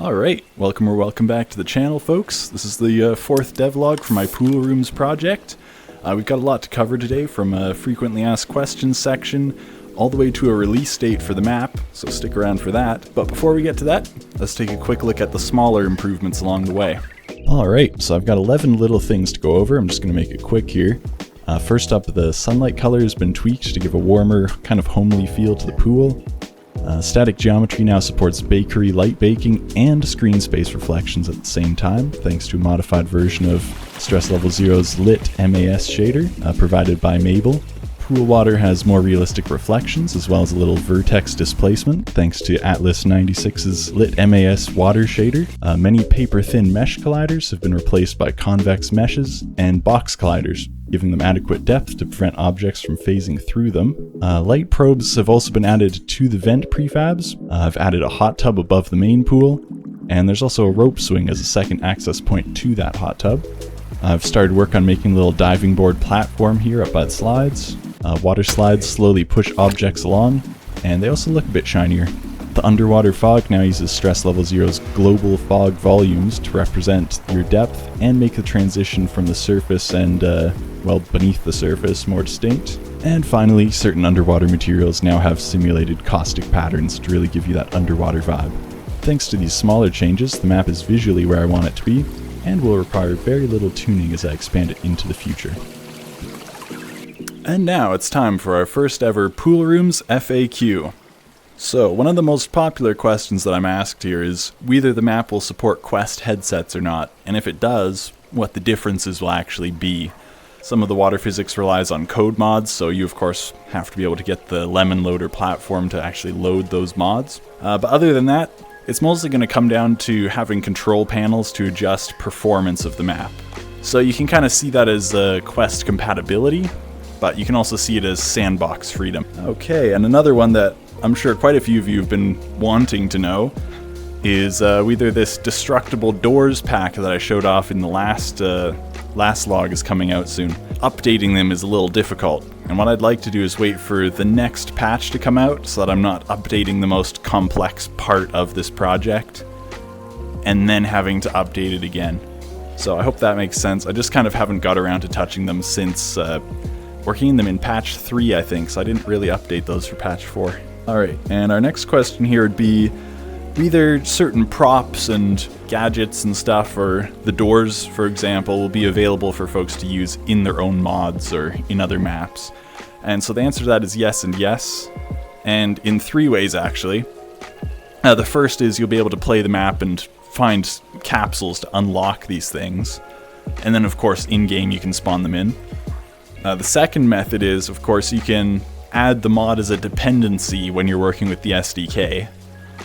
Alright, welcome or welcome back to the channel, folks. This is the fourth devlog for my Poolrooms project. We've got a lot to cover today, from a frequently asked questions section all the way to a release date for the map, so stick around for that. But before we get to that, let's take a quick look at the smaller improvements along the way. Alright, so I've got 11 little things to go over. I'm just going to make it quick here. First up, the sunlight color has been tweaked to give a warmer, kind of homely feel to the pool. Static geometry now supports bakery light baking and screen space reflections at the same time, thanks to a modified version of Stress Level Zero's lit MAS shader, provided by Mabel. Pool water has more realistic reflections, as well as a little vertex displacement, thanks to Atlas 96's lit MAS water shader. Many paper-thin mesh colliders have been replaced by convex meshes and box colliders, giving them adequate depth to prevent objects from phasing through them. Light probes have also been added to the vent prefabs. I've added a hot tub above the main pool, and there's also a rope swing as a second access point to that hot tub. I've started work on making a little diving board platform here up by the slides. Water slides slowly push objects along, and they also look a bit shinier. The underwater fog now uses Stress Level Zero's global fog volumes to represent your depth and make the transition from the surface and, well, beneath the surface more distinct. And finally, certain underwater materials now have simulated caustic patterns to really give you that underwater vibe. Thanks to these smaller changes, the map is visually where I want it to be, and will require very little tuning as I expand it into the future. And now it's time for our first ever Poolrooms FAQ. So, one of the most popular questions that I'm asked here is whether the map will support Quest headsets or not, and if it does, what the differences will actually be. Some of the water physics relies on code mods, so you of course have to be able to get the Lemon Loader platform to actually load those mods. But other than that, it's mostly going to come down to having control panels to adjust performance of the map. So you can kind of see that as Quest compatibility, but you can also see it as sandbox freedom. Okay, and another one that I'm sure quite a few of you have been wanting to know is whether this destructible doors pack that I showed off in the last log is coming out soon. Updating them is a little difficult, and what I'd like to do is wait for the next patch to come out so that I'm not updating the most complex part of this project and then having to update it again. So I hope that makes sense. I just kind of haven't got around to touching them since working them in patch 3, I think, so I didn't really update those for patch 4. Alright, and our next question here would be whether certain props and gadgets and stuff, or the doors, for example, will be available for folks to use in their own mods or in other maps. And so the answer to that is yes and yes, and in 3 ways actually. The first is you'll be able to play the map and find capsules to unlock these things, and then of course in-game you can spawn them in. The second method is, of course, you can add the mod as a dependency when you're working with the SDK,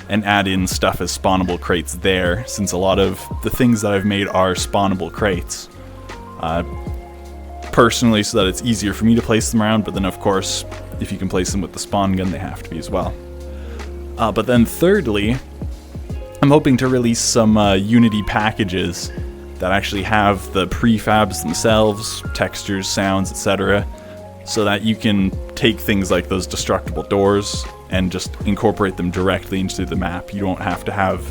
and add in stuff as spawnable crates there, since a lot of the things that I've made are spawnable crates. Personally, so that it's easier for me to place them around, but then of course, if you can place them with the spawn gun, they have to be as well. But then thirdly, I'm hoping to release some Unity packages that actually have the prefabs themselves, textures, sounds, etc., so that you can take things like those destructible doors and just incorporate them directly into the map. You don't have to have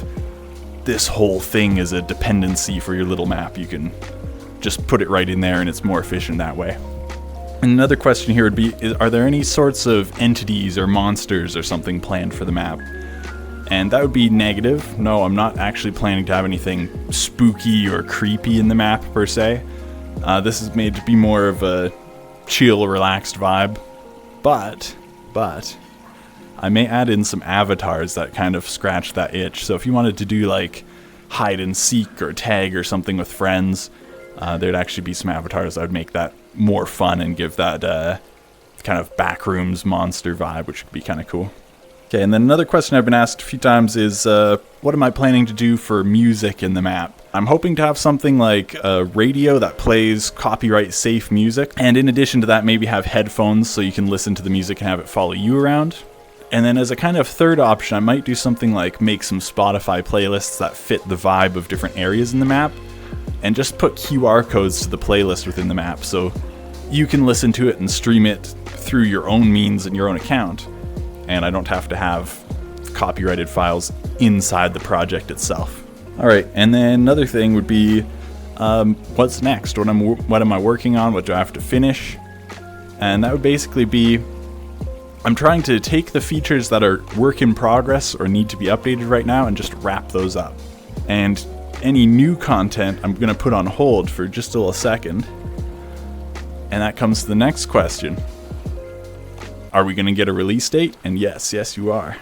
this whole thing as a dependency for your little map. You can just put it right in there and it's more efficient that way. And another question here would be, are there any sorts of entities or monsters or something planned for the map? And that would be negative. No, I'm not actually planning to have anything spooky or creepy in the map, per se. This is made to be more of a chill, relaxed vibe. But, I may add in some avatars that kind of scratch that itch. So if you wanted to do, like, hide and seek or tag or something with friends, there'd actually be some avatars that would make that more fun and give that kind of backrooms monster vibe, which would be kind of cool. Okay, and then another question I've been asked a few times is, what am I planning to do for music in the map? I'm hoping to have something like a radio that plays copyright-safe music, and in addition to that, maybe have headphones so you can listen to the music and have it follow you around. And then as a kind of third option, I might do something like make some Spotify playlists that fit the vibe of different areas in the map, and just put QR codes to the playlist within the map, so you can listen to it and stream it through your own means and your own account. And I don't have to have copyrighted files inside the project itself. Alright, and then another thing would be what's next? What am I working on? What do I have to finish? And that would basically be, I'm trying to take the features that are work in progress or need to be updated right now and just wrap those up. And any new content I'm going to put on hold for just a little second. And that comes to the next question. Are we going to get a release date? And yes, you are.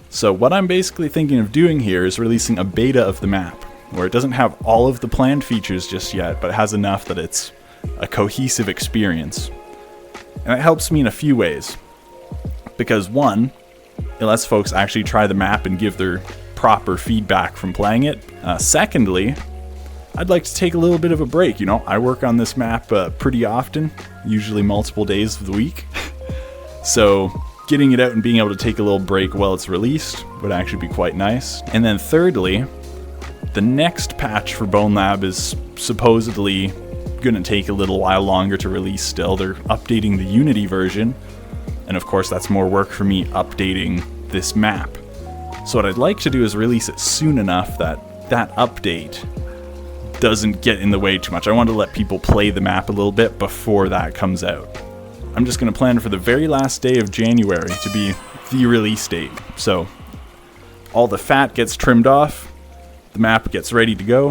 So what I'm basically thinking of doing here is releasing a beta of the map, where it doesn't have all of the planned features just yet, but it has enough that it's a cohesive experience. And that helps me in a few ways. Because one, it lets folks actually try the map and give their proper feedback from playing it. Secondly, I'd like to take a little bit of a break. You know, I work on this map pretty often, usually multiple days of the week. So getting it out and being able to take a little break while it's released would actually be quite nice. And then thirdly, the next patch for Bonelab is supposedly going to take a little while longer to release still. They're updating the Unity version, and of course that's more work for me updating this map. So what I'd like to do is release it soon enough that that update doesn't get in the way too much. I want to let people play the map a little bit before that comes out. I'm just going to plan for the very last day of January to be the release date. So all the fat gets trimmed off, the map gets ready to go,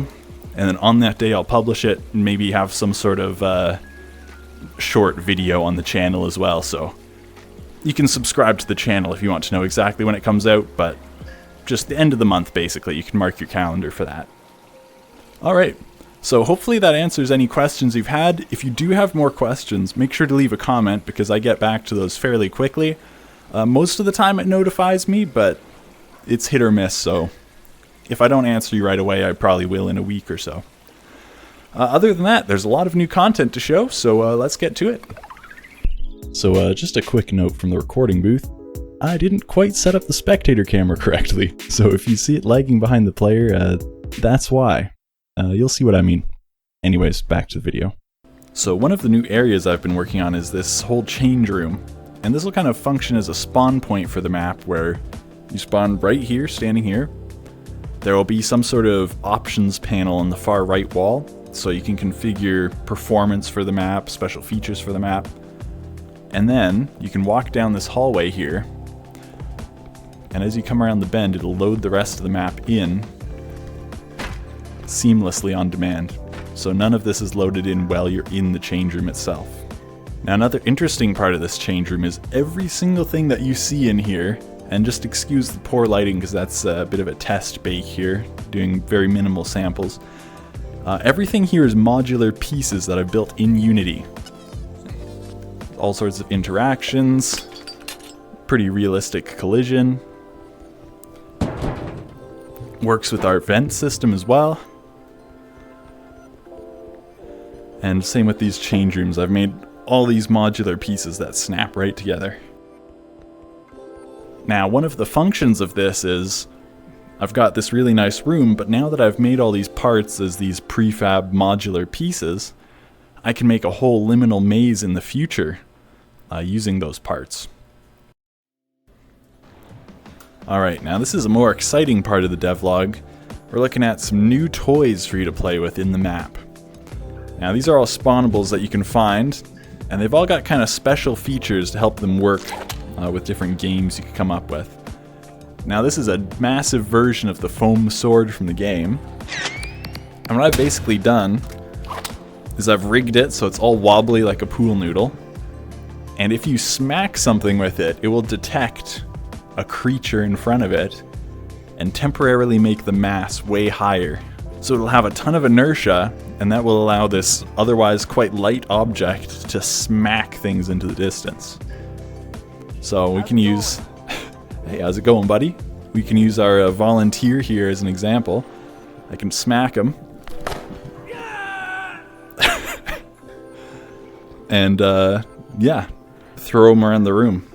and then on that day I'll publish it and maybe have some sort of short video on the channel as well. So you can subscribe to the channel if you want to know exactly when it comes out, but just the end of the month basically. You can mark your calendar for that. Alright, so hopefully that answers any questions you've had. If you do have more questions, make sure to leave a comment because I get back to those fairly quickly. Most of the time it notifies me, but it's hit or miss, so if I don't answer you right away, I probably will in a week or so. Other than that, there's a lot of new content to show, so let's get to it. So just a quick note from the recording booth. I didn't quite set up the spectator camera correctly, so if you see it lagging behind the player, that's why. You'll see what I mean. Anyways, back to the video. So one of the new areas I've been working on is this whole change room, and this will kind of function as a spawn point for the map where you spawn right here, standing here. There will be some sort of options panel on the far right wall, so you can configure performance for the map, special features for the map. And then you can walk down this hallway here, and as you come around the bend, it'll load the rest of the map in seamlessly on demand. So none of this is loaded in while you're in the change room itself. Now another interesting part of this change room is every single thing that you see in here, and just excuse the poor lighting because that's a bit of a test bake here, doing very minimal samples. Everything here is modular pieces that I've built in Unity. All sorts of interactions, pretty realistic collision. Works with our vent system as well. And same with these change rooms. I've made all these modular pieces that snap right together. Now, one of the functions of this is I've got this really nice room, but now that I've made all these parts as these prefab modular pieces, I can make a whole liminal maze in the future using those parts. Alright, now this is a more exciting part of the devlog. We're looking at some new toys for you to play with in the map. Now these are all spawnables that you can find, and they've all got kind of special features to help them work with different games you can come up with. Now this is a massive version of the foam sword from the game. And what I've basically done is I've rigged it so it's all wobbly like a pool noodle. And if you smack something with it, it will detect a creature in front of it and temporarily make the mass way higher. So it'll have a ton of inertia, and that will allow this otherwise quite light object to smack things into the distance. So we can use... Hey, how's it going, buddy? We can use our volunteer here as an example. I can smack him. And, yeah, throw him around the room.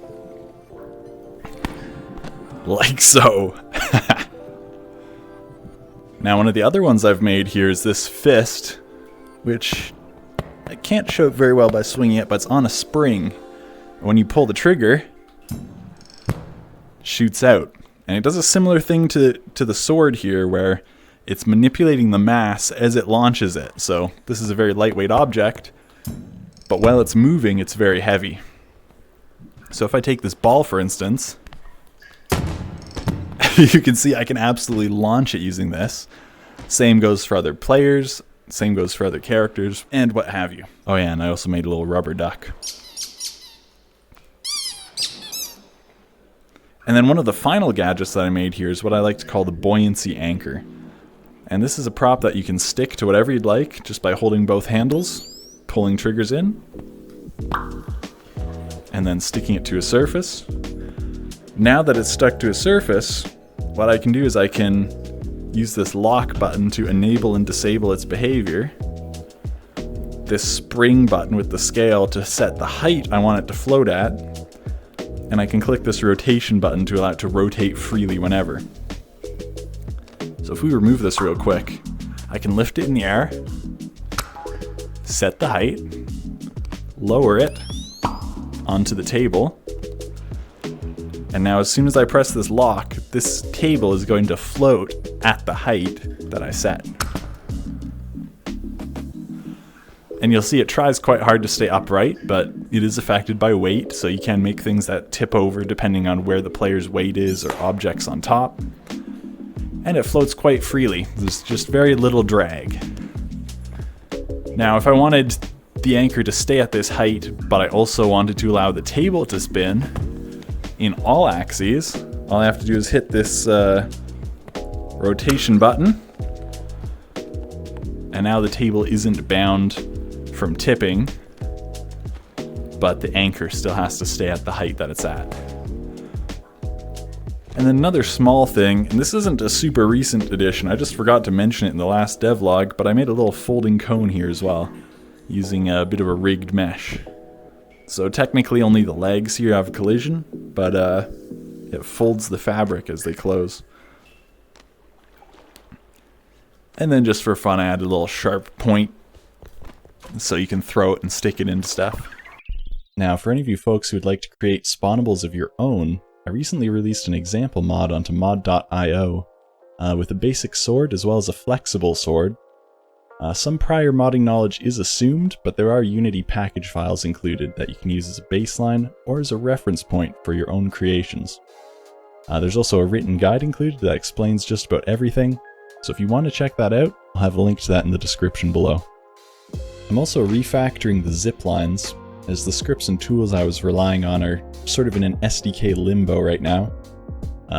Like so. Now, one of the other ones I've made here is this fist, which I can't show it very well by swinging it, but it's on a spring. When you pull the trigger, it shoots out. And it does a similar thing to the sword here, where it's manipulating the mass as it launches it. So this is a very lightweight object, but while it's moving, it's very heavy. So if I take this ball, for instance, you can see I can absolutely launch it using this. Same goes for other players, same goes for other characters, and what have you. Oh yeah, and I also made a little rubber duck. And then one of the final gadgets that I made here is what I like to call the buoyancy anchor. And this is a prop that you can stick to whatever you'd like just by holding both handles, pulling triggers in, and then sticking it to a surface. Now that it's stuck to a surface, what I can do is I can use this lock button to enable and disable its behavior. This spring button with the scale to set the height I want it to float at. And I can click this rotation button to allow it to rotate freely whenever. So if we remove this real quick, I can lift it in the air, set the height, lower it onto the table, and now as soon as I press this lock, this table is going to float at the height that I set. And you'll see it tries quite hard to stay upright, but it is affected by weight, so you can make things that tip over depending on where the player's weight is or objects on top. And it floats quite freely. There's just very little drag. Now, if I wanted the anchor to stay at this height, but I also wanted to allow the table to spin in all axes, all I have to do is hit this rotation button. And now the table isn't bound from tipping, but the anchor still has to stay at the height that it's at. And then another small thing, and this isn't a super recent addition, I just forgot to mention it in the last devlog, but I made a little folding cone here as well, using a bit of a rigged mesh. So technically only the legs here have collision, but it folds the fabric as they close. And then just for fun, I added a little sharp point so you can throw it and stick it into stuff. Now, for any of you folks who would like to create spawnables of your own, I recently released an example mod onto mod.io with a basic sword as well as a flexible sword. Some prior modding knowledge is assumed, but there are Unity package files included that you can use as a baseline or as a reference point for your own creations. There's also a written guide included that explains just about everything, so if you want to check that out, I'll have a link to that in the description below. I'm also refactoring the zip lines, as the scripts and tools I was relying on are sort of in an SDK limbo right now.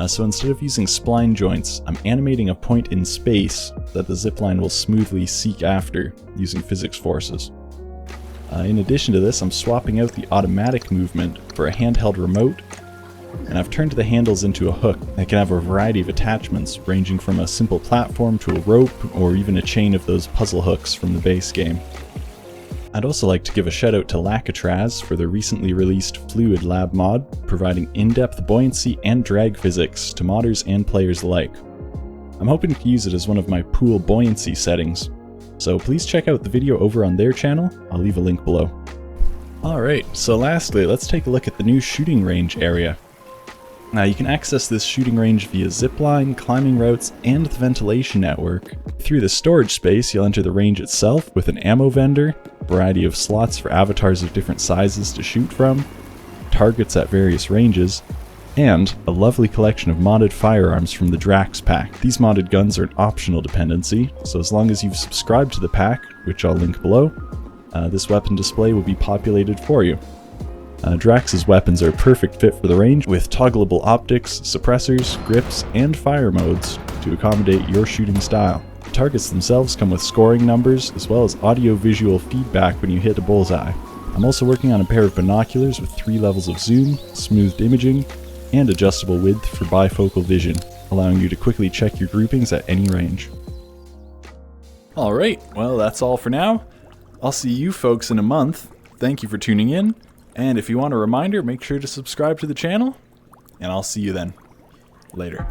So instead of using spline joints, I'm animating a point in space that the zipline will smoothly seek after using physics forces. In addition to this, I'm swapping out the automatic movement for a handheld remote, and I've turned the handles into a hook that can have a variety of attachments, ranging from a simple platform to a rope, or even a chain of those puzzle hooks from the base game. I'd also like to give a shout out to Lakatraz for the recently released Fluid Lab mod, providing in-depth buoyancy and drag physics to modders and players alike. I'm hoping to use it as one of my pool buoyancy settings, so please check out the video over on their channel. I'll leave a link below. Alright, so lastly, let's take a look at the new shooting range area. Now you can access this shooting range via zipline, climbing routes, and the ventilation network. Through the storage space, you'll enter the range itself with an ammo vendor, a variety of slots for avatars of different sizes to shoot from, targets at various ranges, and a lovely collection of modded firearms from the Drax pack. These modded guns are an optional dependency, so as long as you've subscribed to the pack, which I'll link below, this weapon display will be populated for you. Drax's weapons are a perfect fit for the range, with toggleable optics, suppressors, grips, and fire modes to accommodate your shooting style. The targets themselves come with scoring numbers, as well as audio-visual feedback when you hit a bullseye. I'm also working on a pair of binoculars with 3 levels of zoom, smoothed imaging, and adjustable width for bifocal vision, allowing you to quickly check your groupings at any range. Alright, well that's all for now. I'll see you folks in a month. Thank you for tuning in. And if you want a reminder, make sure to subscribe to the channel, and I'll see you then. Later.